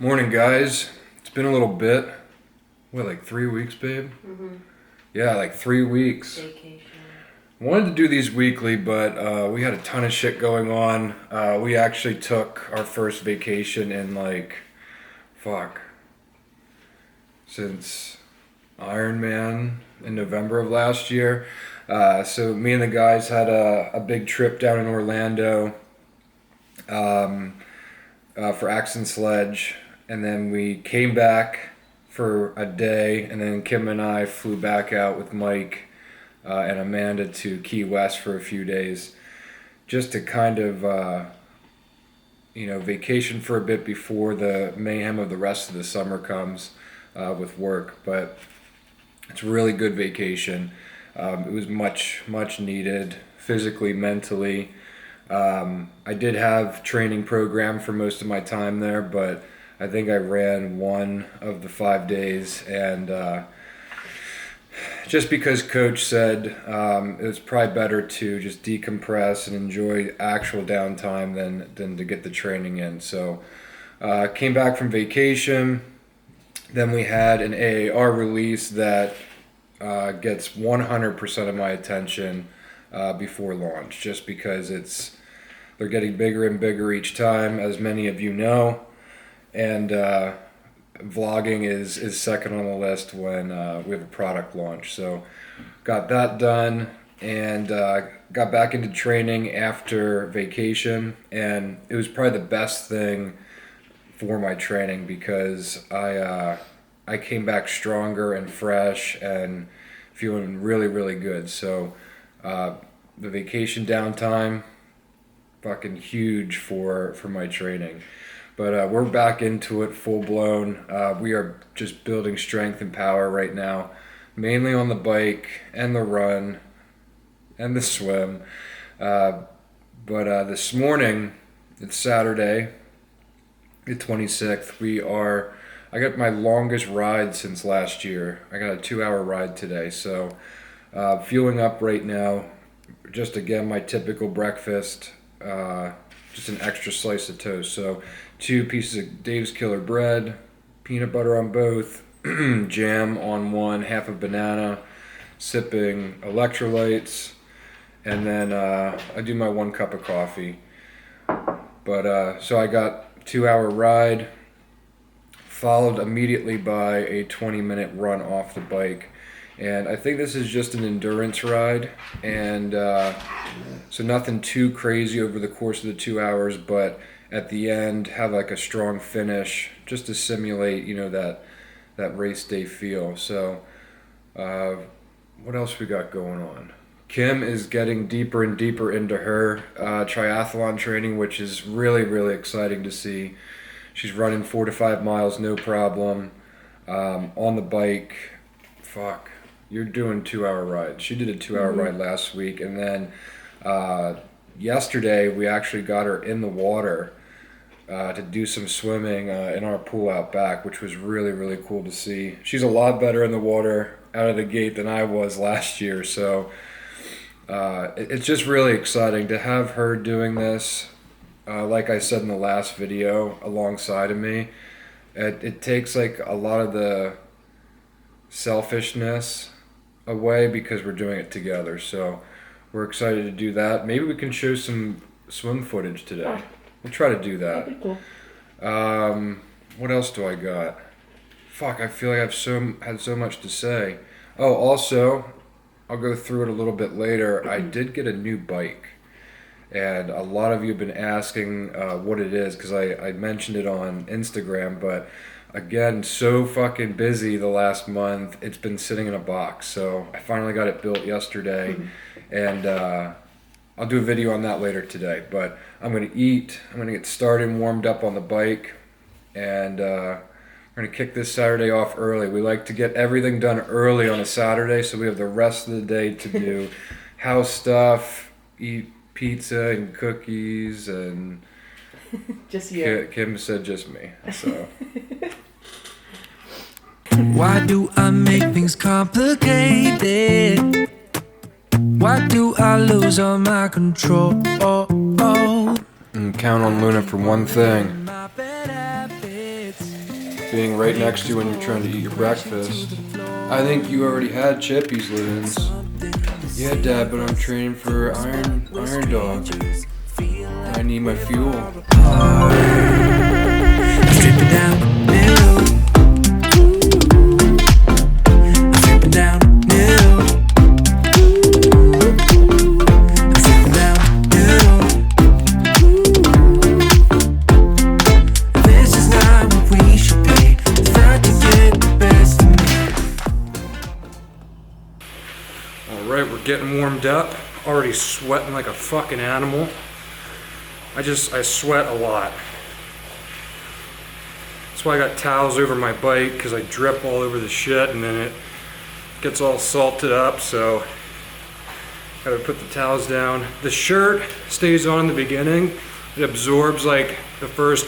Morning, guys. It's been a little bit. What, like 3 weeks, babe? Mm-hmm. Yeah, like 3 weeks. Vacation. I wanted to do these weekly, but we had a ton of shit going on. We actually took our first vacation in since Iron Man in November of last year. So me and the guys had a big trip down in Orlando for Axe and Sledge. And then we came back for a day, and then Kim and I flew back out with Mike and Amanda to Key West for a few days, just to kind of vacation for a bit before the mayhem of the rest of the summer comes with work. But it's a really good vacation. It was much needed physically, mentally. I did have training program for most of my time there, but I think I ran one of the 5 days, and just because coach said it was probably better to just decompress and enjoy actual downtime than to get the training in. So came back from vacation. Then we had an AAR release that gets 100% of my attention before launch, just because they're getting bigger and bigger each time, as many of you know. And vlogging is second on the list when we have a product launch. So got that done, and got back into training after vacation. And it was probably the best thing for my training, because I came back stronger and fresh and feeling really good. So the vacation downtime, fucking huge for my training. But we're back into it full blown. We are just building strength and power right now, mainly on the bike and the run and the swim. But this morning, it's Saturday, the 26th. I got my longest ride since last year. I got a 2-hour ride today. So fueling up right now. Just again, my typical breakfast, just an extra slice of toast. So 2 pieces of Dave's Killer bread, peanut butter on both, jam on one, half a banana, sipping electrolytes, and then I do my 1 cup of coffee. But so I got 2-hour ride, followed immediately by a 20-minute run off the bike. And I think this is just an endurance ride, and so nothing too crazy over the course of the 2 hours, but at the end have like a strong finish, just to simulate that race day feel. So what else we got going on? Kim is getting deeper and deeper into her triathlon training, which is really exciting to see. She's running 4 to 5 miles, no problem. On the bike, you're doing 2-hour rides. She did a 2-hour ride last week, and then yesterday we actually got her in the water to do some swimming in our pool out back, which was really cool to see. She's a lot better in the water out of the gate than I was last year, so it's just really exciting to have her doing this. Like I said in the last video, alongside of me. It takes like a lot of the selfishness away, because we're doing it together. So we're excited to do that. Maybe we can show some swim footage today. We'll try to do that. That'd be cool. What else do I got? I feel like I've had so much to say. Oh, also, I'll go through it a little bit later. I did get a new bike, and a lot of you have been asking what it is, because I mentioned it on Instagram, but again, so fucking busy the last month. It's been sitting in a box, so I finally got it built yesterday, and I'll do a video on that later today. But I'm going to eat, I'm going to get started and warmed up on the bike, and we're going to kick this Saturday off early. We like to get everything done early on a Saturday, so we have the rest of the day to do house stuff, eat pizza and cookies, and Just you. Kim said just me, so. Why do I make things complicated? Why do I lose all my control? And count on Luna for one thing. My bad habits being right next to you when you're trying to eat your breakfast. I think you already had Chippy's loons. Yeah, Dad, but I'm training for Iron Dog. I need my fuel. Strip it down, middle. Strip it down, middle. Strip it down, middle. This is not what we should be. Try to get the best of me. Alright, we're getting warmed up. Already sweating like a fucking animal. I sweat a lot. That's why I got towels over my bike, because I drip all over the shit and then it gets all salted up, so gotta put the towels down. The shirt stays on in the beginning. It absorbs like the first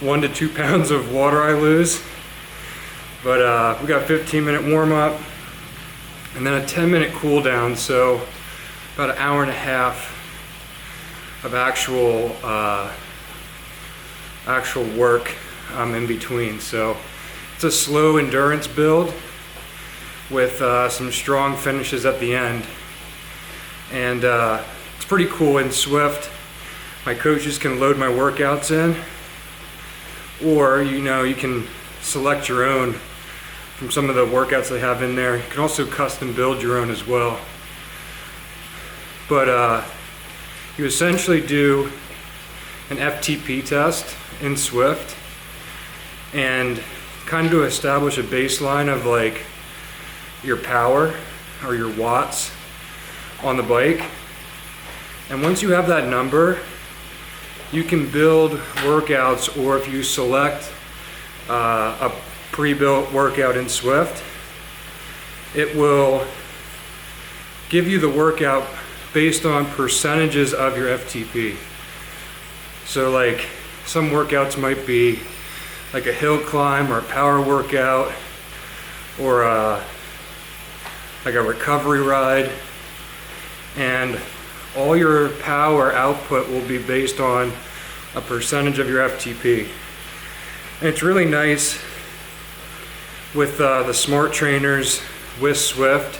1 to 2 pounds of water I lose. But we got a 15-minute warm up and then a 10-minute cool down, so about an hour and a half of actual work in between. So it's a slow endurance build with some strong finishes at the end, and it's pretty cool. In Swift, my coaches can load my workouts in, or you can select your own from some of the workouts they have in there. You can also custom build your own as well, but you essentially do an FTP test in Swift and kind of to establish a baseline of like your power or your watts on the bike. And once you have that number, you can build workouts, or if you select a pre-built workout in Swift, it will give you the workout based on percentages of your FTP. So like some workouts might be like a hill climb or a power workout, or like a recovery ride, and all your power output will be based on a percentage of your FTP. And it's really nice with the smart trainers with Swift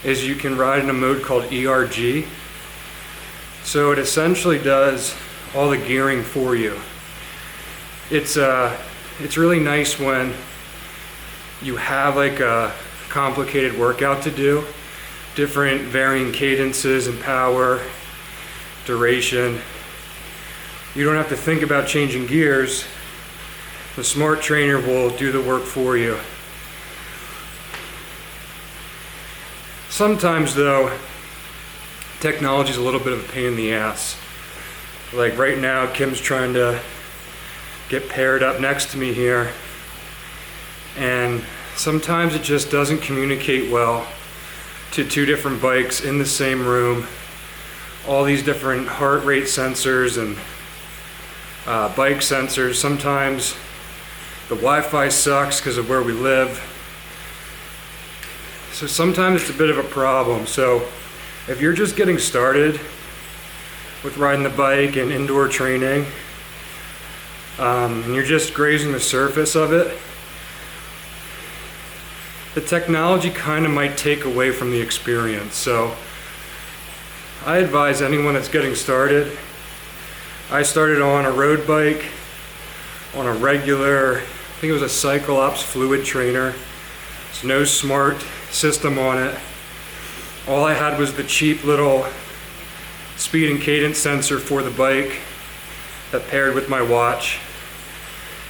is you can ride in a mode called ERG. So it essentially does all the gearing for you. It's really nice when you have like a complicated workout to do, different varying cadences and power, duration. You don't have to think about changing gears. The smart trainer will do the work for you. Sometimes though, technology is a little bit of a pain in the ass. Like right now, Kim's trying to get paired up next to me here, and sometimes it just doesn't communicate well to two different bikes in the same room. All these different heart rate sensors and bike sensors. Sometimes the Wi-Fi sucks because of where we live. So sometimes it's a bit of a problem. So if you're just getting started with riding the bike and indoor training, and you're just grazing the surface of it, the technology kind of might take away from the experience. So I advise anyone that's getting started. I started on a road bike on a regular, I think it was a Cyclops fluid trainer. There's no smart system on it. All I had was the cheap little speed and cadence sensor for the bike that paired with my watch.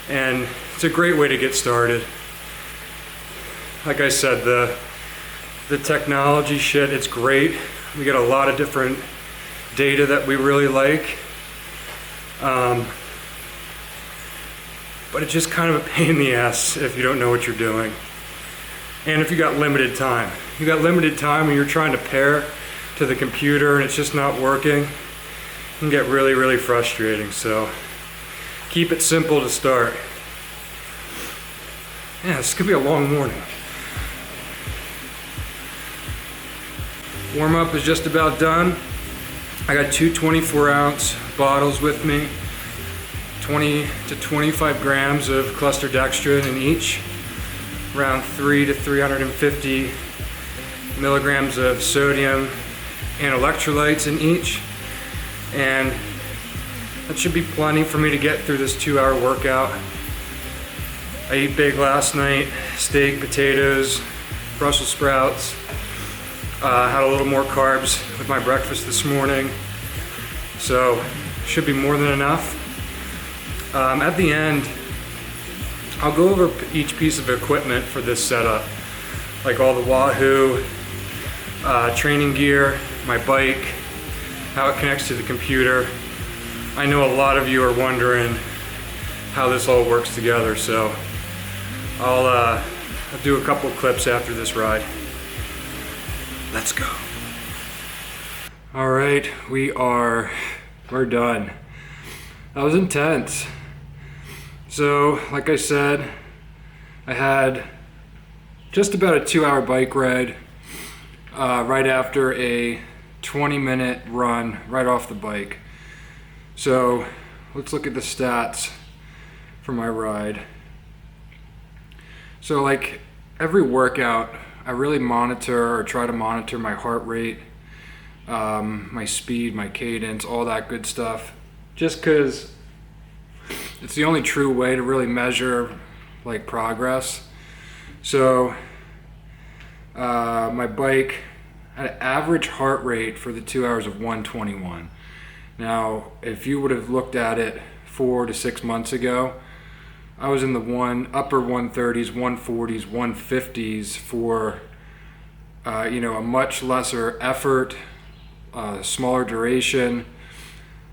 And it's a great way to get started. Like I said, the technology shit, it's great. We get a lot of different data that we really like. But it's just kind of a pain in the ass if you don't know what you're doing. And if you got limited time. You got limited time when you're trying to pair to the computer and it's just not working. It can get really, really frustrating. So keep it simple to start. Yeah, this could be a long morning. Warm up is just about done. I got two 24-ounce bottles with me. 20 to 25 grams of cluster dextrin in each, around 3 to 350 milligrams of sodium and electrolytes in each, and that should be plenty for me to get through this 2-hour workout. I ate big last night, steak, potatoes, Brussels sprouts. Had a little more carbs with my breakfast this morning, so should be more than enough. At the end, I'll go over each piece of equipment for this setup, like all the Wahoo training gear, my bike, how it connects to the computer. I know a lot of you are wondering how this all works together, so I'll do a couple clips after this ride. Let's go. All right, we're done. That was intense. So, like I said, I had just about a 2-hour bike ride right after a 20-minute run right off the bike. So, let's look at the stats for my ride. So, like every workout, I really monitor or try to monitor my heart rate, my speed, my cadence, all that good stuff, just because it's the only true way to really measure like progress. So my bike had an average heart rate for the 2 hours of 121. Now, if you would have looked at it 4 to 6 months ago, I was in the upper 130s, 140s, 150s for a much lesser effort, smaller duration.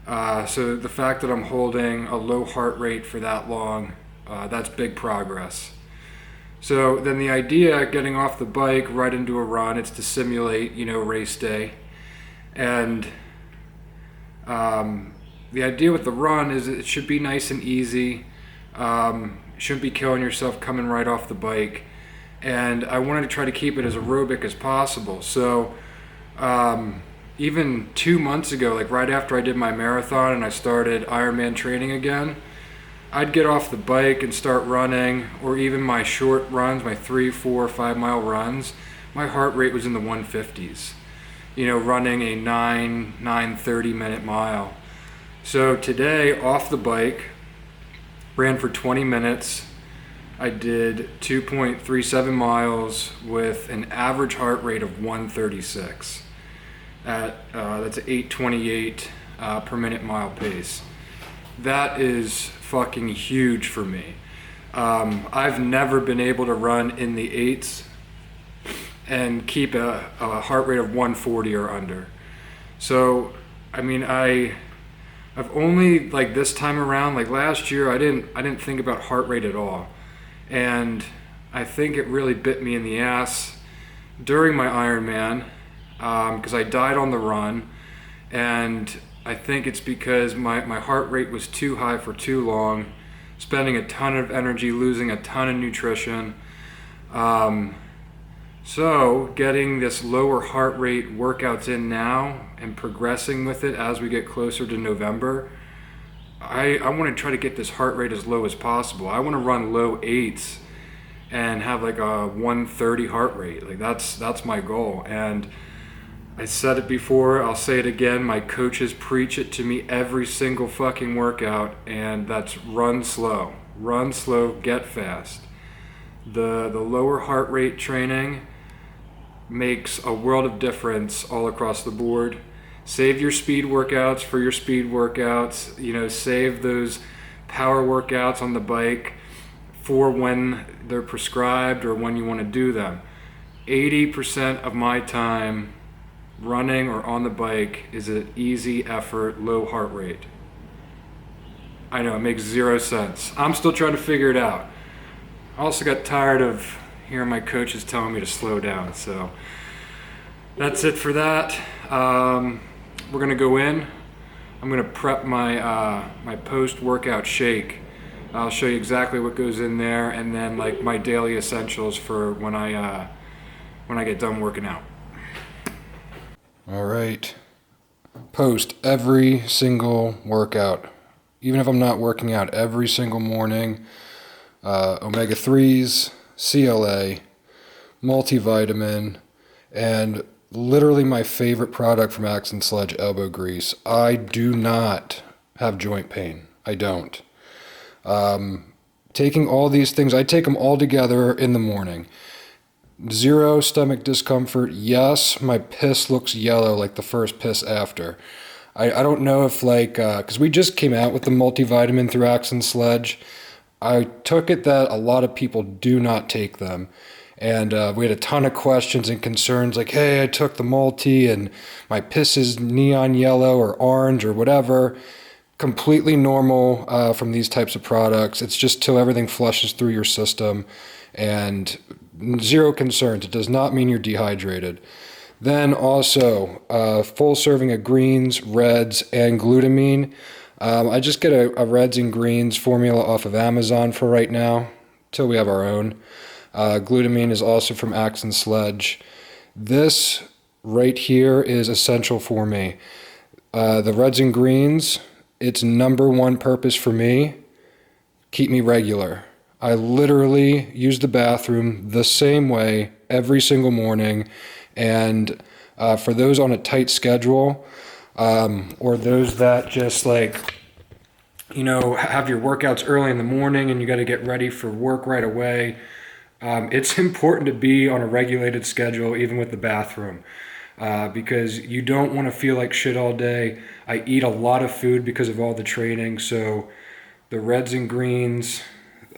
So the fact that I'm holding a low heart rate for that long, that's big progress. So then the idea, getting off the bike right into a run, it's to simulate, race day. And the idea with the run is it should be nice and easy. Shouldn't be killing yourself coming right off the bike, and I wanted to try to keep it as aerobic as possible. So even 2 months ago, like right after I did my marathon and I started Ironman training again, I'd get off the bike and start running, or even my short runs, my 3, 4, 5 mile runs, my heart rate was in the 150s, running a 9:30 minute mile. So today, off the bike, ran for 20 minutes. I did 2.37 miles with an average heart rate of 136. That's an 8:28 per minute mile pace. That is fucking huge for me. I've never been able to run in the 8s and keep a heart rate of 140 or under. So, I mean, I've only, like this time around, like last year, I didn't think about heart rate at all. And I think it really bit me in the ass during my Ironman, because I died on the run. And I think it's because my heart rate was too high for too long, spending a ton of energy, losing a ton of nutrition. So getting this lower heart rate workouts in now and progressing with it as we get closer to November, I want to try to get this heart rate as low as possible. I want to run low 8s and have like a 130 heart rate. Like that's my goal. And I said it before, I'll say it again, my coaches preach it to me every single fucking workout, and that's run slow, get fast. The lower heart rate training makes a world of difference all across the board. Save your speed workouts for your speed workouts, save those power workouts on the bike for when they're prescribed or when you want to do them. 80% of my time running or on the bike is an easy effort, low heart rate. I know, it makes zero sense. I'm still trying to figure it out. I also got tired of hearing my coaches telling me to slow down, so that's it for that. We're gonna go in. I'm gonna prep my my post-workout shake. I'll show you exactly what goes in there, and then like my daily essentials for when I get done working out. All right. Post every single workout, even if I'm not working out every single morning. Omega-3s, CLA, multivitamin, and literally my favorite product from Axe and Sledge, elbow grease. I do not have joint pain. I don't. Taking all these things, I take them all together in the morning. Zero stomach discomfort. Yes, my piss looks yellow like the first piss after. I don't know if because we just came out with the multivitamin through Axe and Sledge. I took it that a lot of people do not take them. And we had a ton of questions and concerns like, hey, I took the multi and my piss is neon yellow or orange or whatever. Completely normal from these types of products. It's just till everything flushes through your system, and zero concerns. It does not mean you're dehydrated. Then also full serving of greens, reds, and glutamine. I just get a reds and greens formula off of Amazon for right now till we have our own. Glutamine is also from Axe and Sledge. This right here is essential for me. The reds and greens, its number one purpose for me, keep me regular. I literally use the bathroom the same way every single morning. And for those on a tight schedule, or those that just have your workouts early in the morning and you got to get ready for work right away, it's important to be on a regulated schedule, even with the bathroom. Because you don't want to feel like shit all day. I eat a lot of food because of all the training, so the reds and greens,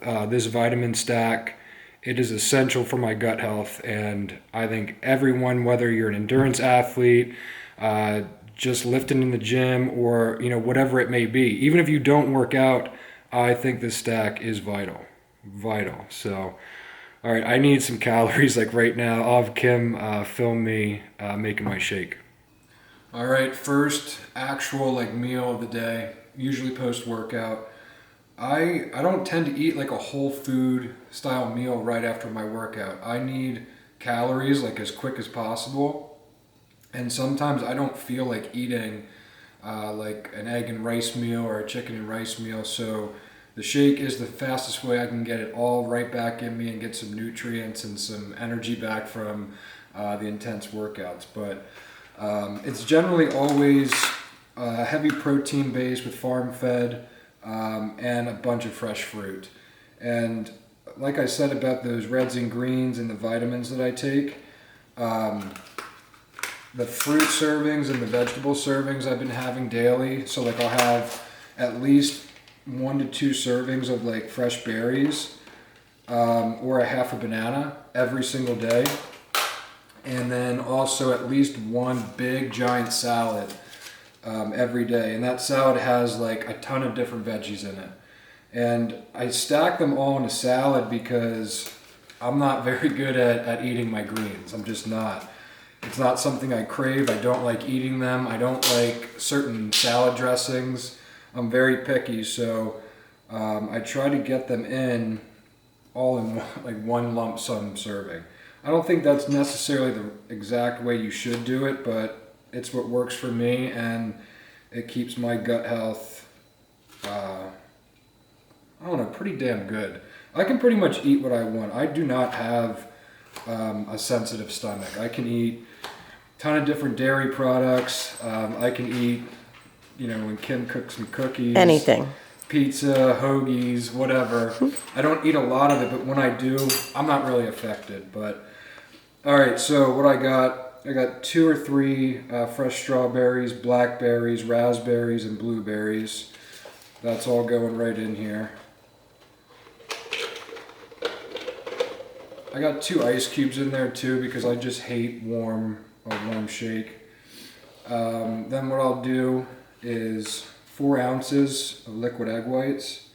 this vitamin stack, it is essential for my gut health, and I think everyone, whether you're an endurance athlete, just lifting in the gym, or whatever it may be, even if you don't work out, I think this stack is vital. So all right, I need some calories like right now. I'll have Kim film me making my shake. All right, first actual meal of the day, usually post-workout. I don't tend to eat like a whole food style meal right after my workout. I need calories as quick as possible. And sometimes I don't feel like eating like an egg and rice meal or a chicken and rice meal. So the shake is the fastest way I can get it all right back in me and get some nutrients and some energy back from the intense workouts. But it's generally always heavy protein based with farm fed and a bunch of fresh fruit. And like I said about those reds and greens and the vitamins that I take, the fruit servings and the vegetable servings I've been having daily. So I'll have at least 1 to 2 servings of fresh berries or a half a banana every single day, and then also at least 1 big giant salad every day, and that salad has a ton of different veggies in it. And I stack them all in a salad because I'm not very good at eating my greens. I'm just not. It's not something I crave. I don't like eating them. I don't like certain salad dressings. I'm very picky, so I try to get them in all in one lump sum serving. I don't think that's necessarily the exact way you should do it, but it's what works for me, and it keeps my gut health, pretty damn good. I can pretty much eat what I want. I do not have a sensitive stomach. I can eat a ton of different dairy products. I can eat when Kim cooks some cookies. Anything. Pizza, hoagies, whatever. I don't eat a lot of it, but when I do, I'm not really affected. But all right, so what I got 2 or 3 fresh strawberries, blackberries, raspberries, and blueberries. That's all going right in here. I got 2 ice cubes in there too because I just hate a warm shake. Then what I'll do is 4 ounces of liquid egg whites.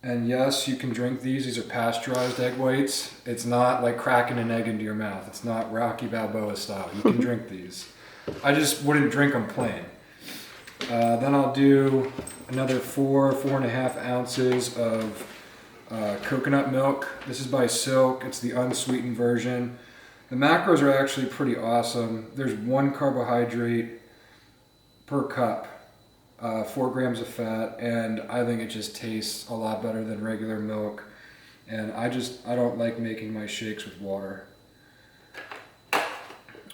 And yes, you can drink these. These are pasteurized egg whites. It's not like cracking an egg into your mouth. It's not Rocky Balboa style. You can drink these. I just wouldn't drink them plain. Then I'll do another 4.5 ounces of coconut milk. This is by Silk. It's the unsweetened version. The macros are actually pretty awesome. There's 1 carbohydrate per cup 4 grams of fat, and I think it just tastes a lot better than regular milk. And I don't like making my shakes with water.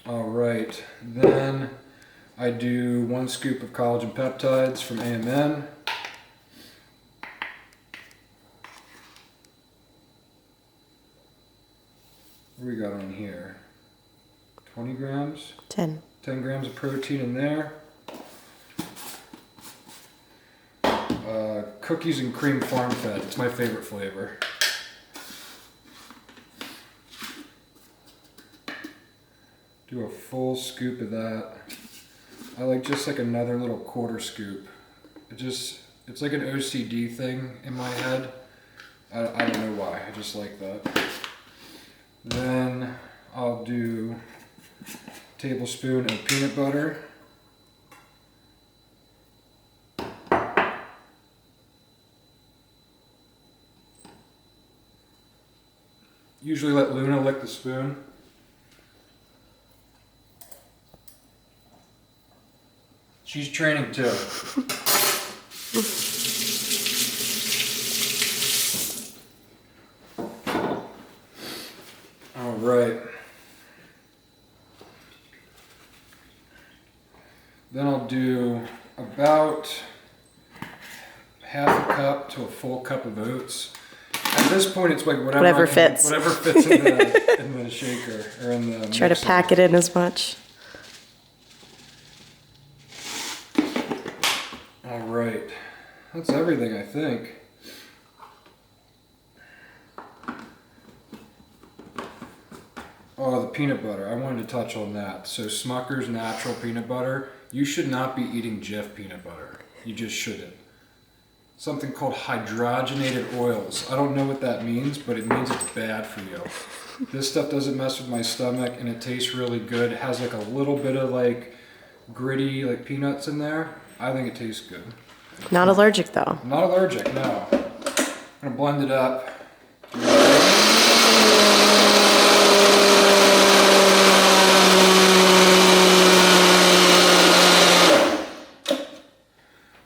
All right, then I do 1 scoop of collagen peptides from AMN. What do we got on here? 20 grams? 10. 10 grams of protein in there. Cookies and cream farm fed. It's my favorite flavor. Do a full scoop of that. I like just like another little quarter scoop. It's like an OCD thing in my head. I don't know why, I just like that. Then I'll do a tablespoon of peanut butter. Usually let Luna lick the spoon. She's training too. All right. Then I'll do about half a cup to a full cup of oats. At this point, it's like whatever fits. Whatever fits in the shaker or in the Try mixer. to pack it in as much. All right, that's everything, I think. Oh, the peanut butter. I wanted to touch on that. So Smucker's natural peanut butter. You should not be eating Jif peanut butter. You just shouldn't. Something called hydrogenated oils. I don't know what that means, but it means it's bad for you. This stuff doesn't mess with my stomach, and it tastes really good. It has like a little bit of like gritty like peanuts in there. I think it tastes good. Not allergic though. I'm not allergic, no. I'm gonna blend it up.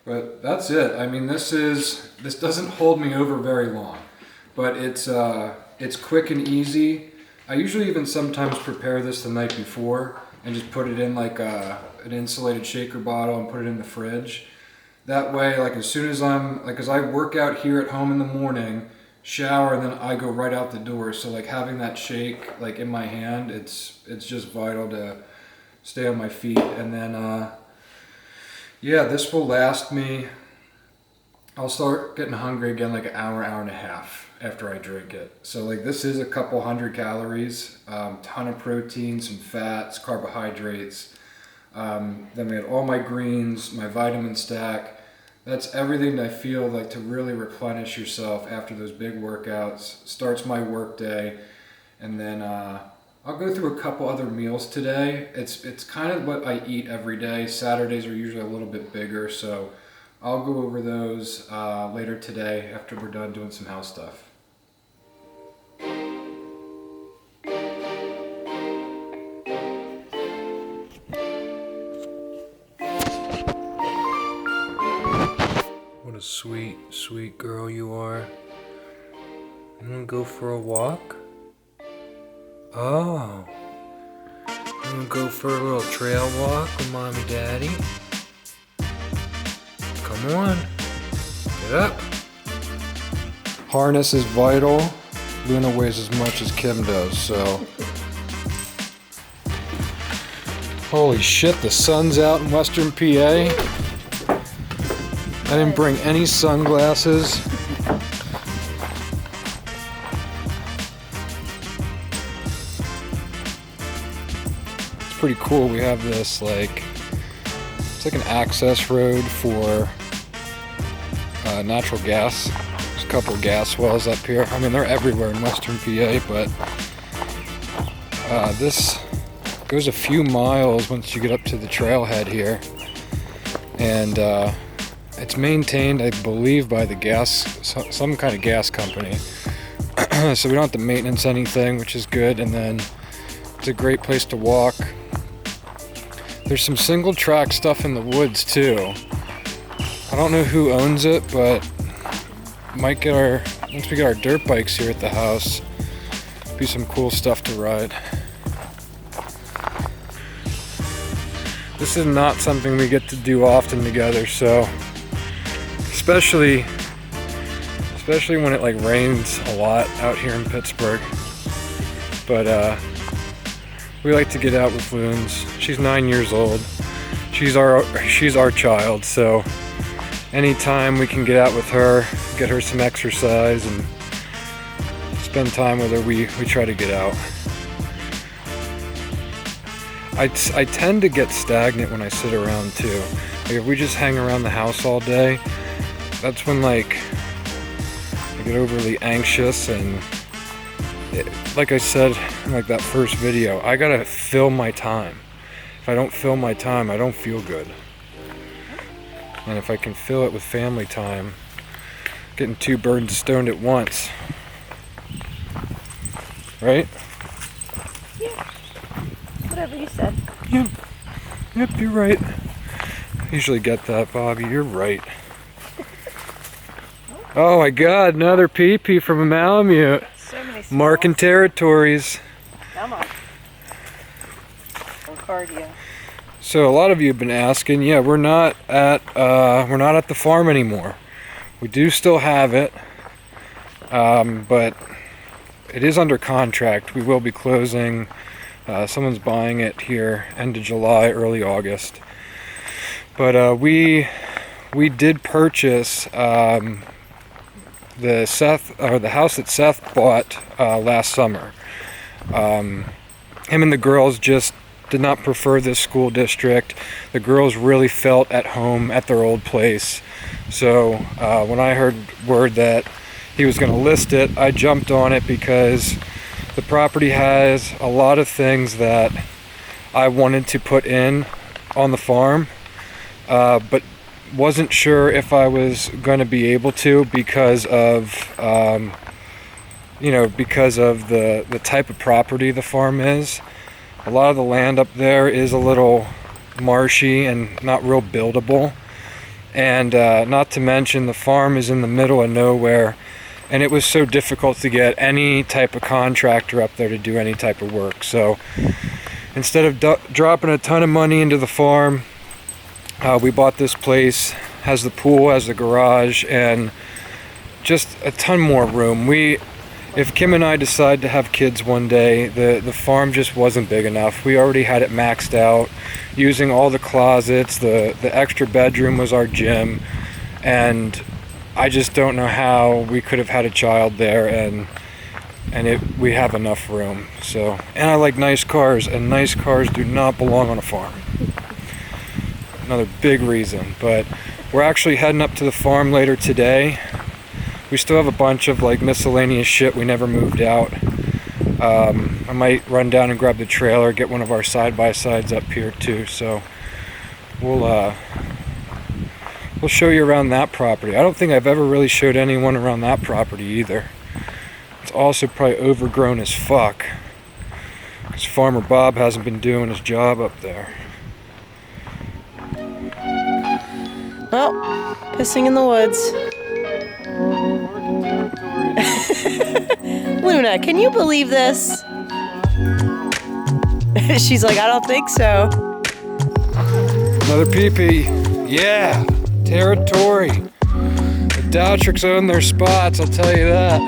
But that's it. I mean, this doesn't hold me over very long, but it's quick and easy. I usually even sometimes prepare this the night before and just put it in like an insulated shaker bottle and put it in the fridge. That way, like as soon as as I work out here at home in the morning, shower, and then I go right out the door. So like having that shake like in my hand, it's just vital to stay on my feet. And then yeah, this will last me. I'll start getting hungry again like an hour and a half after I drink it. So like this is a couple hundred calories, ton of protein, some fats, carbohydrates. Then we had all my greens, my vitamin stack. That's everything that I feel like to really replenish yourself after those big workouts. Starts my work day, and then I'll go through a couple other meals today. It's kind of what I eat every day. Saturdays are usually a little bit bigger, so I'll go over those later today after we're done doing some house stuff. What a sweet, sweet girl you are. You wanna go for a walk? Oh, you wanna go for a little trail walk with mommy daddy? Come on, get up. Harness is vital. Luna weighs as much as Kim does, so. Holy shit, the sun's out in Western PA. I didn't bring any sunglasses. Pretty cool. We have this it's like an access road for natural gas. There's a couple of gas wells up here. I mean, they're everywhere in Western PA, but this goes a few miles once you get up to the trailhead here, and it's maintained, I believe, by the some kind of gas company. So we don't have to maintenance anything, which is good. And then it's a great place to walk. There's some single track stuff in the woods too, I don't know who owns it, but might get once we get our dirt bikes here at the house, be some cool stuff to ride. This is not something we get to do often together, so especially when it like rains a lot out here in Pittsburgh. But we like to get out with Loons. She's 9 years old. She's our child, so anytime we can get out with her, get her some exercise and spend time with her, we try to get out. I tend to get stagnant when I sit around too. Like if we just hang around the house all day, that's when like I get overly anxious, and like I said in like that first video, I gotta fill my time. If I don't fill my time, I don't feel good. And if I can fill it with family time, getting two birds stoned at once. Right? Yeah. Whatever you said. Yep, you're right. I usually get that, Bobby. You're right. Oh my God, another pee-pee from a Malamute. So many smells. Marking territories. Come on. Or cardio. So a lot of you have been asking, yeah, we're not at the farm anymore. We do still have it, but it is under contract. We will be closing. Someone's buying it here end of July, early August. But we did purchase the house that Seth bought last summer. Him and the girls just did not prefer this school district. The girls really felt at home at their old place. So when I heard word that he was going to list it, I jumped on it because the property has a lot of things that I wanted to put in on the farm, but wasn't sure if I was going to be able to because of the type of property the farm is. A lot of the land up there is a little marshy and not real buildable, and not to mention the farm is in the middle of nowhere, and it was so difficult to get any type of contractor up there to do any type of work. So instead of dropping a ton of money into the farm, we bought this place. Has the pool, has the garage, and just a ton more room. If Kim and I decide to have kids one day, the farm just wasn't big enough. We already had it maxed out, using all the closets. The extra bedroom was our gym, and I just don't know how we could have had a child there, and we have enough room. So, and I like nice cars, and nice cars do not belong on a farm. Another big reason. But we're actually heading up to the farm later today. We still have a bunch of like miscellaneous shit we never moved out. I might run down and grab the trailer, get one of our side-by-sides up here too. So we'll show you around that property. I don't think I've ever really showed anyone around that property either. It's also probably overgrown as fuck, because Farmer Bob hasn't been doing his job up there. Well, pissing in the woods. Luna, can you believe this? She's like, I don't think so. Another pee-pee. Yeah, territory. The Dautrichs own their spots, I'll tell you that.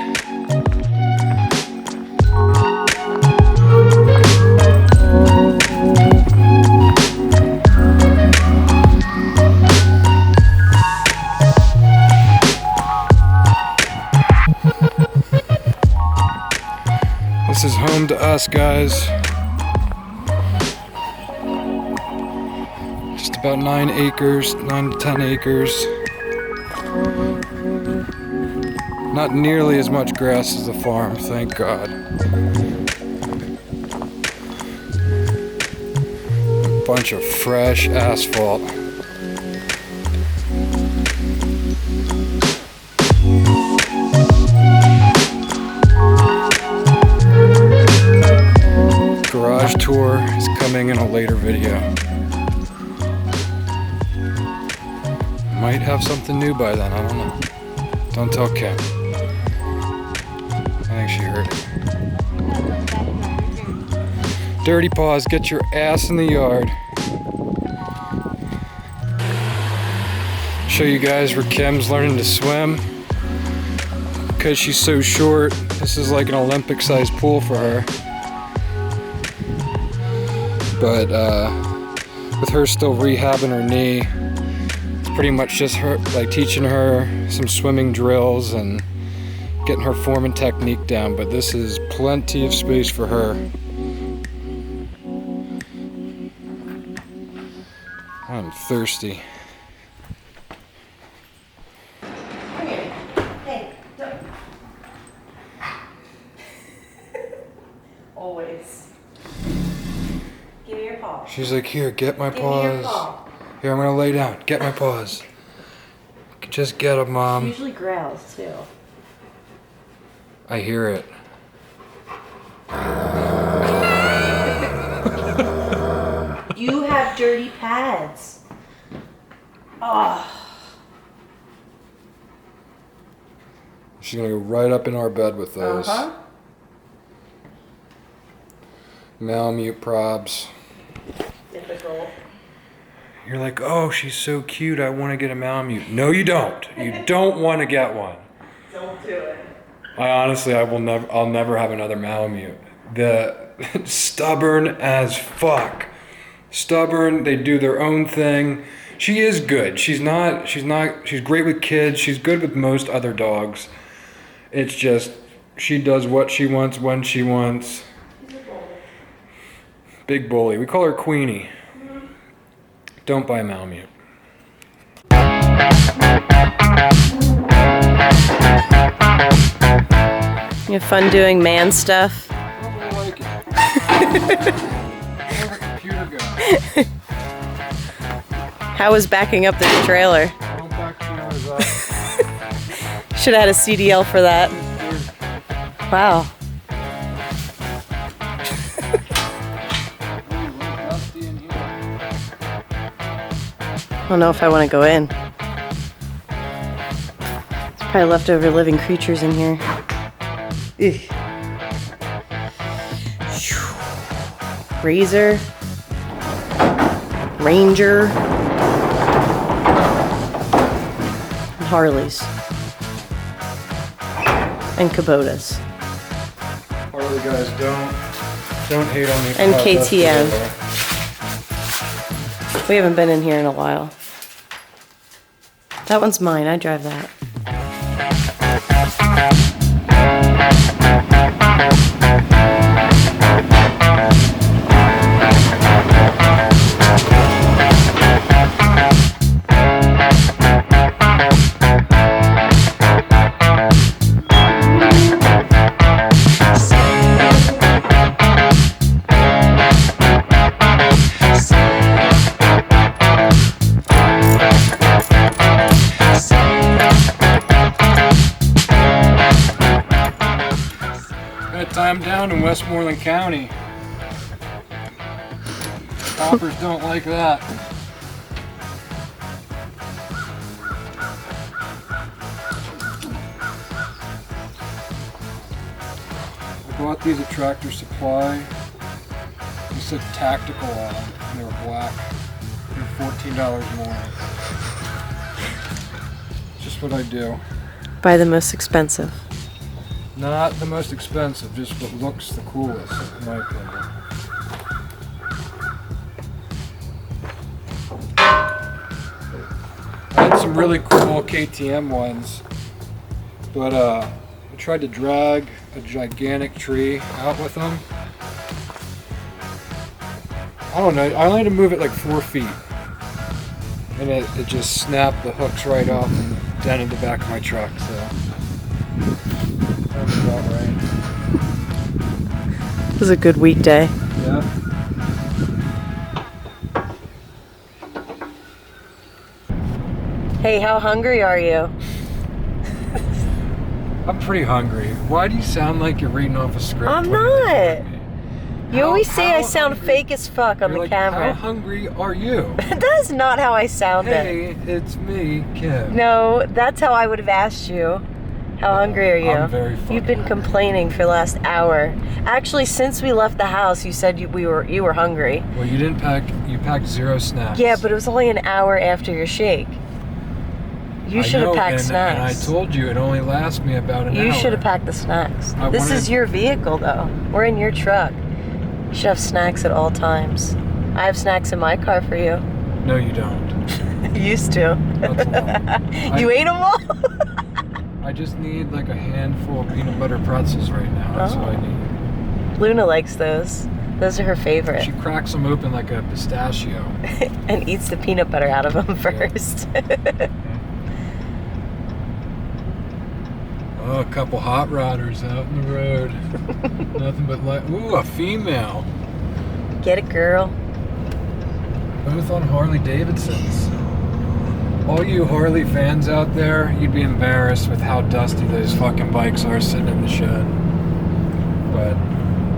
This is home to us, guys. Just about 9 to 10 acres. Not nearly as much grass as the farm, thank God. A bunch of fresh asphalt. Garage tour is coming in a later video. Might have something new by then, I don't know. Don't tell Kim. I think she heard it. Dirty Paws, get your ass in the yard. Show you guys where Kim's learning to swim. Because she's so short, this is like an Olympic-sized pool for her. But with her still rehabbing her knee, it's pretty much just her, like teaching her some swimming drills and getting her form and technique down. But this is plenty of space for her. I'm thirsty. Always. Give me your paw. She's like, here, get my Give me your paws. paw. Here, I'm gonna lay down. Get my paws. Just get them, She Mom. usually growls too. I hear it. You have dirty pads. Oh. She's gonna go right up in our bed with those. Uh-huh. Malamute probs. Difficult. You're like, oh, she's so cute. I want to get a Malamute. No, you don't. You don't want to get one. Don't do it. I'll never have another Malamute. The stubborn as fuck. Stubborn. They do their own thing. She is good. She's great with kids. She's good with most other dogs. It's just, she does what she wants when she wants. Big bully. We call her Queenie. Don't buy a Malamute. You have fun doing man stuff? I don't really like it. Where'd the computer go? How was backing up this trailer? Don't back cameras up. Should have had a CDL for that. Wow. I don't know if I want to go in. There's probably leftover living creatures in here. Ugh. Razor. Ranger. And Harleys. And Kubotas. Harley guys, don't hate on me. And KTM. We haven't been in here in a while. That one's mine. I drive that. I'm down in Westmoreland County. Coppers don't like that. I bought these at Tractor Supply. They said tactical on them, and they were black. They're $14 more. Just what I do. Buy the most expensive. Not the most expensive, just what looks the coolest, in my opinion. I had some really cool KTM ones, but I tried to drag a gigantic tree out with them. I don't know, I only had to move it like 4 feet. And it just snapped the hooks right off and dented the back of my truck, so. That's about right. It was a good weekday. Yeah. Hey, how hungry are you? I'm pretty hungry. Why do you sound like you're reading off a script? I'm when you're not. looking at me? You always say I sound fake as fuck on You're the like, camera. How hungry are you? That is not how I sounded. Hey, it's me, Kim. No, that's how I would have asked you. How hungry are you? I'm very fucking You've been hungry. complaining for the last hour. Actually, since we left the house, you said you were hungry. Well, you didn't pack. You packed 0 snacks. Yeah, but it was only an hour after your shake. You should have packed snacks. And I told you it only lasts me about an hour. You should have packed the snacks. This is your vehicle, though. We're in your truck. You should have snacks at all times. I have snacks in my car for you. No, you don't. You used to. That's a lie. You ate them all? I just need like a handful of peanut butter pretzels right now. That's what I need. Luna likes those. Those are her favorite. She cracks them open like a pistachio. And eats the peanut butter out of them first. Oh, a couple hot rodders out in the road. Nothing but light. Ooh, a female. Get it, girl. Both on Harley Davidsons. All you Harley fans out there, you'd be embarrassed with how dusty those fucking bikes are sitting in the shed. But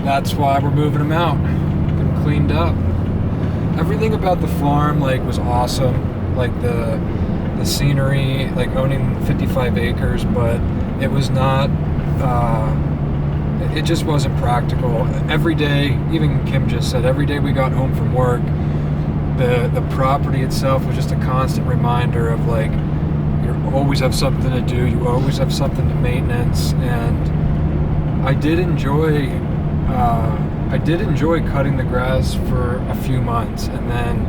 that's why we're moving them out. Get them cleaned up. Everything about the farm was awesome. Like the scenery, owning 55 acres, but it was not, it just wasn't practical. Every day, even Kim just said, every day we got home from work, the property itself was just a constant reminder of you always have something to do, you always have something to maintenance, and I did enjoy cutting the grass for a few months, and then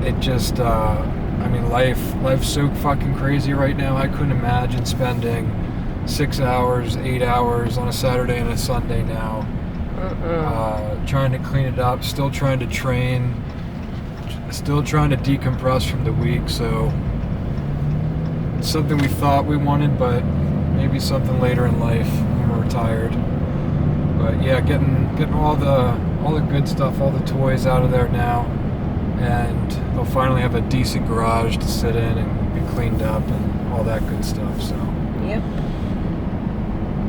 it just, life's so fucking crazy right now. I couldn't imagine spending 6 hours, 8 hours on a Saturday and a Sunday now, trying to clean it up, still trying to train, still trying to decompress from the week. So it's something we thought we wanted, but maybe something later in life when we're retired. But yeah, getting all the good stuff, all the toys out of there now, and they'll finally have a decent garage to sit in and be cleaned up and all that good stuff. So Yep.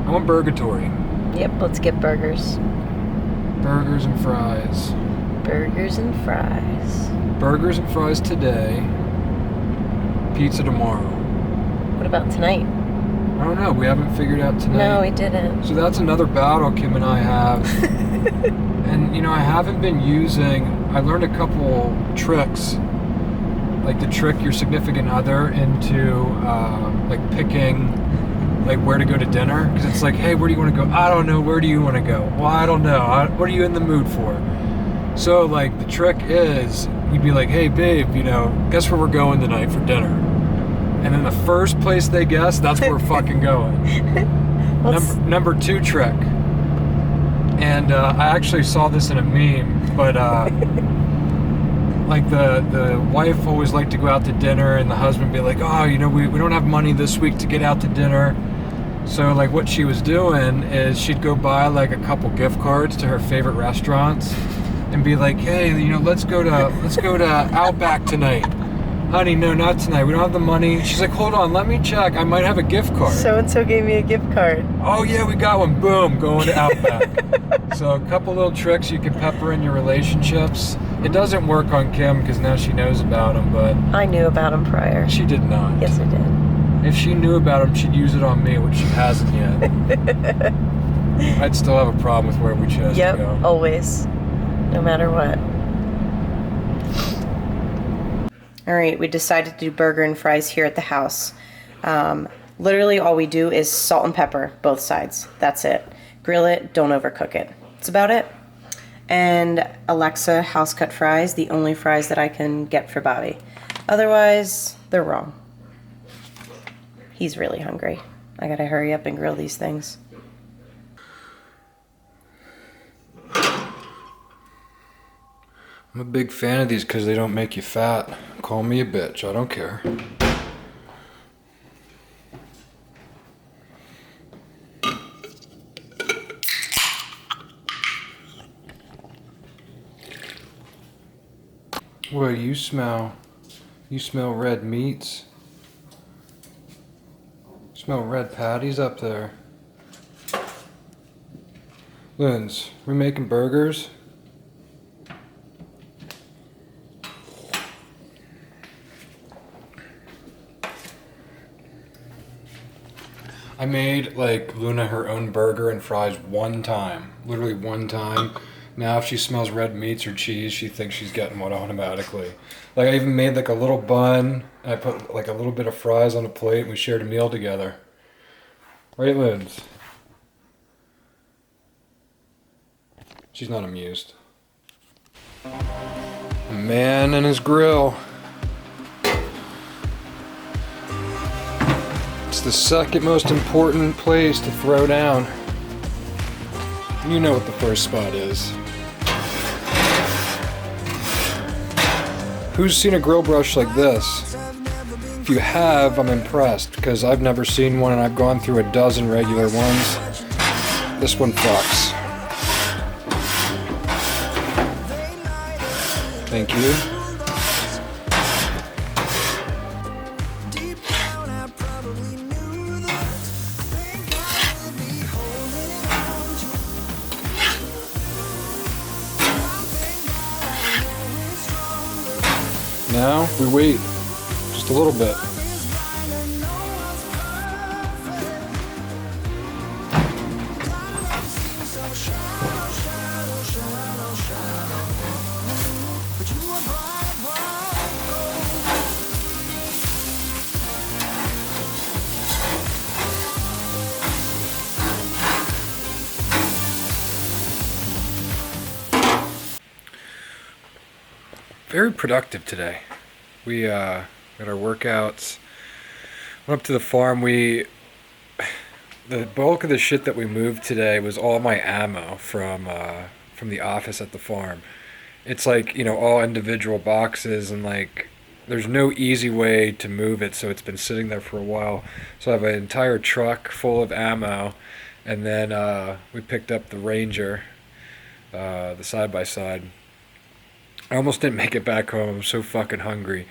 I want burgatory. Yep, let's get burgers. Burgers and fries. Burgers and fries. Burgers and fries today. Pizza tomorrow. What about tonight? I don't know. We haven't figured out tonight. No, we didn't. So that's another battle Kim and I have. And, I haven't been I learned a couple tricks. Like to trick your significant other into, picking, where to go to dinner. Because it's like, hey, where do you want to go? I don't know. Where do you want to go? Well, I don't know. What are you in the mood for? So, the trick is, you'd be like, hey, babe, guess where we're going tonight for dinner? And then the first place they guess, that's where we're fucking going. Number 2 trick. And I actually saw this in a meme, but the wife always liked to go out to dinner, and the husband be like, oh, we don't have money this week to get out to dinner. So what she was doing is she'd go buy a couple gift cards to her favorite restaurants and be like, hey, let's go to Outback tonight. Honey, no, not tonight. We don't have the money. She's like, hold on, let me check. I might have a gift card. So-and-so gave me a gift card. Oh, yeah, we got one. Boom, going to Outback. So a couple little tricks you can pepper in your relationships. It doesn't work on Kim because now she knows about them, but... I knew about him prior. She did not. Yes, I did. If she knew about them, she'd use it on me, which she hasn't yet. I'd still have a problem with where we chose to go. Yep, always. No matter what. All right, we decided to do burger and fries here at the house. Literally all we do is salt and pepper, both sides. That's it. Grill it, don't overcook it. That's about it. And Alexa house cut fries, the only fries that I can get for Bobby. Otherwise, they're wrong. He's really hungry. I gotta hurry up and grill these things. I'm a big fan of these because they don't make you fat. Call me a bitch, I don't care. Well, you smell red meats. Smell red patties up there. Linz, we making burgers? I made like Luna her own burger and fries one time, literally one time. Now if she smells red meats or cheese, she thinks she's getting one automatically. Like I even made like a little bun, and I put like a little bit of fries on a plate, and we shared a meal together. Right, Linz? She's not amused. A man and his grill. It's the second most important place to throw down. You know what the first spot is. Who's seen a grill brush like this? If you have, I'm impressed, because I've never seen one and I've gone through a dozen regular ones. This one fucks. Thank you. Now we wait just a little bit. Very productive today. We got our workouts. Went up to the farm. The bulk of the shit that we moved today was all my ammo from the office at the farm. It's like, you know, all individual boxes, and like there's no easy way to move it, so it's been sitting there for a while. So I have an entire truck full of ammo, and then we picked up the Ranger, the side-by-side. I almost didn't make it back home. I'm so fucking hungry.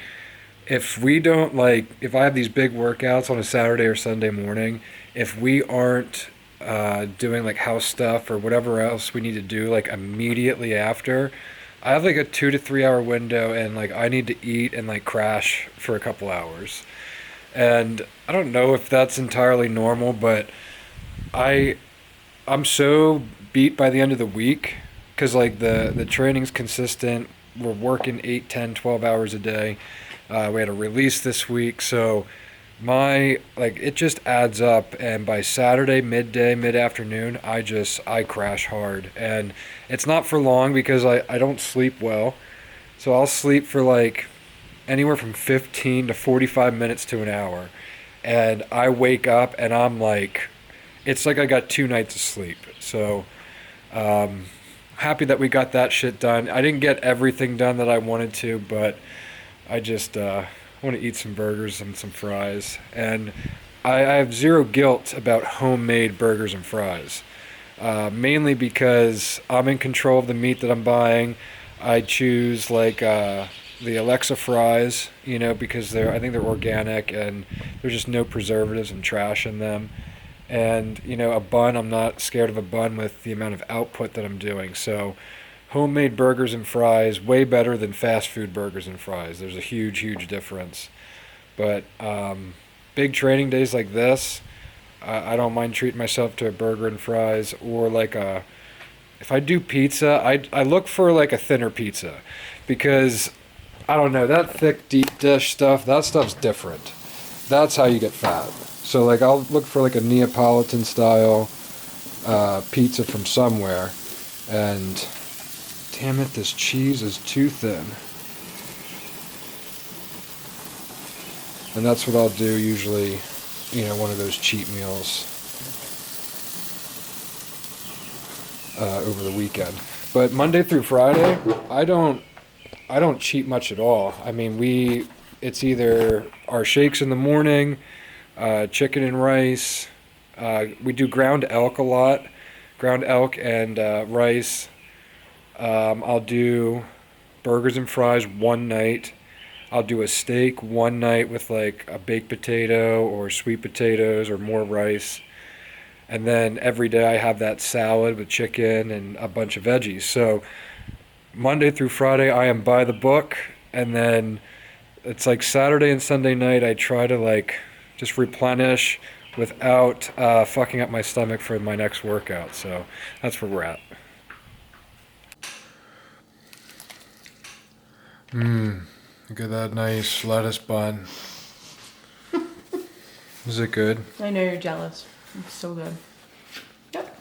If I have these big workouts on a Saturday or Sunday morning, if we aren't doing like house stuff or whatever else we need to do like immediately after, I have like a 2 to 3 hour window, and like I need to eat and like crash for a couple hours. And I don't know if that's entirely normal, but I'm so beat by the end of the week, because like the training's consistent. We're working 8, 10, 12 hours a day. We had a release this week, so it just adds up. And by Saturday midday, mid-afternoon, I crash hard. And it's not for long, because I don't sleep well. So I'll sleep for like anywhere from 15 to 45 minutes to an hour. And I wake up and I'm like, it's like I got 2 nights of sleep. So happy that we got that shit done. I didn't get everything done that I wanted to, but I just want to eat some burgers and some fries. And I have zero guilt about homemade burgers and fries, mainly because I'm in control of the meat that I'm buying. I choose like the Alexa fries, you know, because I think they're organic and there's just no preservatives and trash in them. And, you know, a bun, I'm not scared of a bun with the amount of output that I'm doing. So homemade burgers and fries, way better than fast food burgers and fries. There's a huge, huge difference. But big training days like this, I don't mind treating myself to a burger and fries, or like if I do pizza, I look for like a thinner pizza, because I don't know, that thick deep dish stuff, that stuff's different. That's how you get fat. So like I'll look for like a Neapolitan style pizza from somewhere, and damn it, this cheese is too thin. And that's what I'll do usually, you know, one of those cheat meals over the weekend. But Monday through Friday, I don't cheat much at all. I mean, it's either our shakes in the morning, chicken and rice. We do ground elk a lot, ground elk and rice. I'll do burgers and fries one night. I'll do a steak one night with like a baked potato or sweet potatoes or more rice. And then every day I have that salad with chicken and a bunch of veggies. So Monday through Friday I am by the book, and then it's like Saturday and Sunday night I try to like just replenish without fucking up my stomach for my next workout. So that's where we're at. Look at that nice lettuce bun. Is it good? I know you're jealous. It's so good. Yep.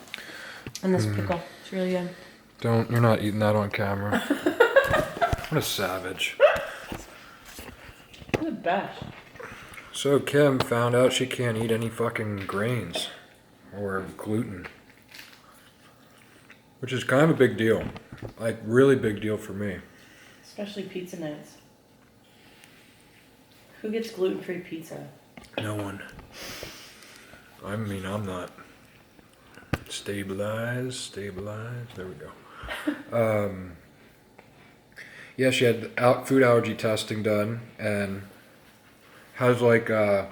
And this pickle, it's really good. You're not eating that on camera. What a savage. You're the best. So Kim found out she can't eat any fucking grains or gluten, which is kind of a big deal. Like, really big deal for me. Especially pizza nights. Who gets gluten-free pizza? No one. I mean, I'm not. Stabilize. There we go. Yeah, she had food allergy testing done and has like a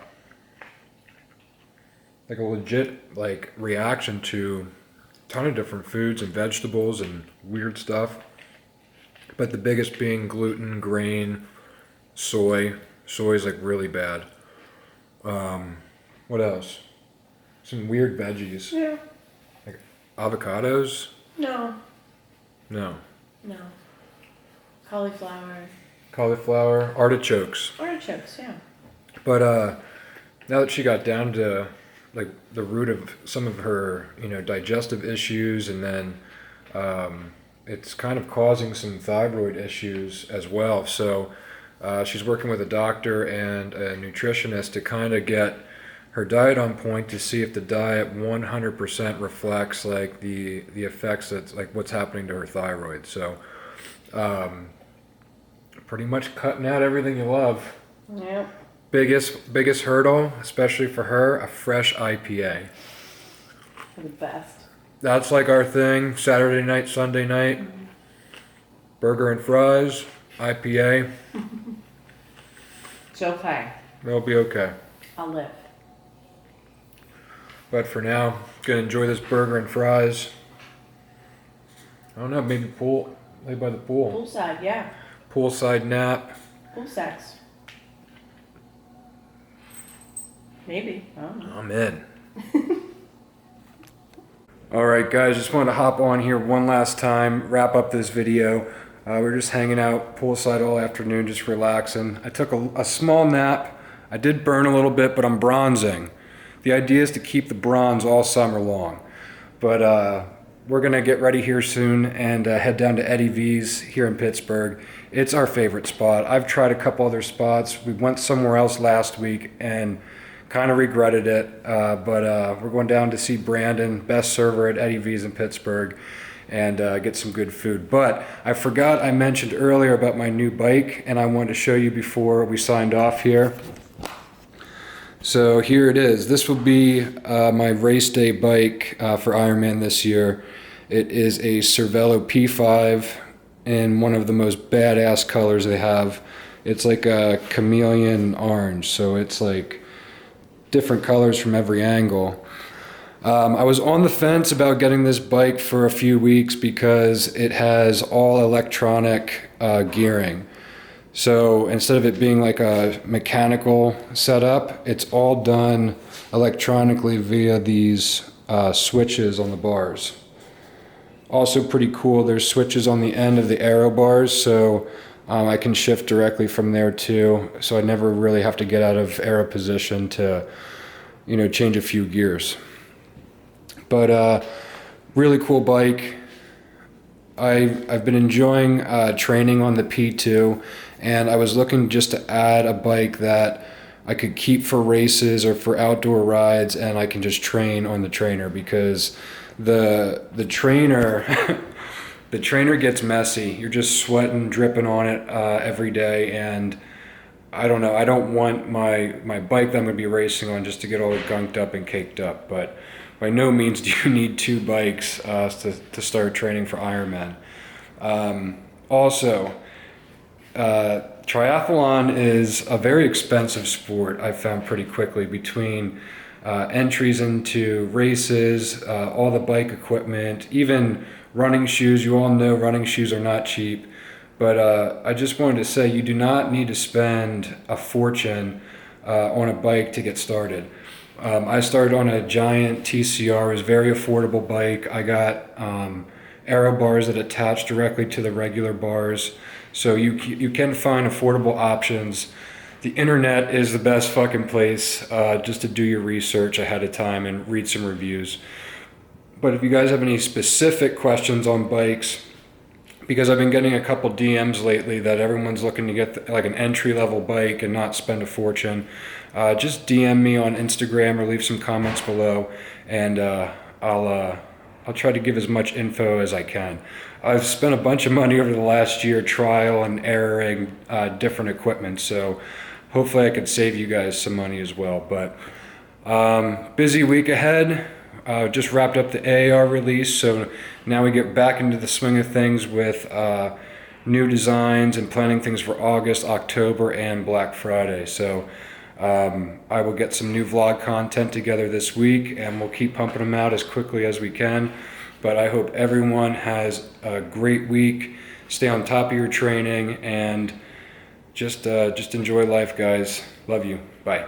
legit like reaction to a ton of different foods and vegetables and weird stuff. But the biggest being gluten, grain, soy. Soy is like really bad. What else? Some weird veggies. Yeah. Like avocados? No. No. Cauliflower. Artichokes. Artichokes, yeah. But now that she got down to like the root of some of her, digestive issues, and then it's kind of causing some thyroid issues as well. So she's working with a doctor and a nutritionist to kind of get her diet on point to see if the diet 100% reflects like the effects that's like what's happening to her thyroid. So pretty much cutting out everything you love. Yep. Biggest hurdle, especially for her, a fresh IPA. The best. That's like our thing. Saturday night, Sunday night, burger and fries, IPA. It's okay. It'll be okay. I'll live. But for now, gonna enjoy this burger and fries. I don't know, maybe lay by the pool. Poolside, yeah. Poolside nap. Pool sex. Maybe. I don't know. I'm in. Alright guys, just wanted to hop on here one last time, wrap up this video. We're just hanging out poolside all afternoon, just relaxing. I took a small nap. I did burn a little bit, but I'm bronzing. The idea is to keep the bronze all summer long. But we're gonna get ready here soon and head down to Eddie V's here in Pittsburgh. It's our favorite spot. I've tried a couple other spots. We went somewhere else last week and kind of regretted it. But we're going down to see Brandon, best server at Eddie V's in Pittsburgh, and get some good food. But I forgot I mentioned earlier about my new bike, and I wanted to show you before we signed off here. So here it is. This will be my race day bike for Ironman this year. It is a Cervelo P5 in one of the most badass colors they have. It's like a chameleon orange, so it's like different colors from every angle. I was on the fence about getting this bike for a few weeks because it has all electronic gearing. So instead of it being like a mechanical setup, it's all done electronically via these switches on the bars. Also pretty cool, there's switches on the end of the aero bars, so I can shift directly from there too. So I never really have to get out of aero position to, change a few gears. But really cool bike. I've been enjoying training on the P2, and I was looking just to add a bike that I could keep for races or for outdoor rides, and I can just train on the trainer, because the trainer the trainer gets messy. You're just sweating, dripping on it every day, and I don't know. I don't want my bike that I'm going to be racing on just to get all gunked up and caked up, but by no means do you need two bikes to start training for Ironman. Also, triathlon is a very expensive sport. I found pretty quickly, between entries into races, all the bike equipment, even running shoes. You all know running shoes are not cheap. But I just wanted to say you do not need to spend a fortune on a bike to get started. I started on a Giant TCR. It was a very affordable bike. I got aero bars that attach directly to the regular bars. So you can find affordable options. The internet is the best fucking place just to do your research ahead of time and read some reviews. But if you guys have any specific questions on bikes, because I've been getting a couple DMs lately that everyone's looking to get like an entry-level bike and not spend a fortune, just DM me on Instagram or leave some comments below, and I'll try to give as much info as I can. I've spent a bunch of money over the last year trial and erroring different equipment, so hopefully I could save you guys some money as well. But busy week ahead. Just wrapped up the AAR release, so now we get back into the swing of things with new designs and planning things for August, October, and Black Friday. So I will get some new vlog content together this week, and we'll keep pumping them out as quickly as we can. But I hope everyone has a great week. Stay on top of your training, and just enjoy life, guys. Love you. Bye.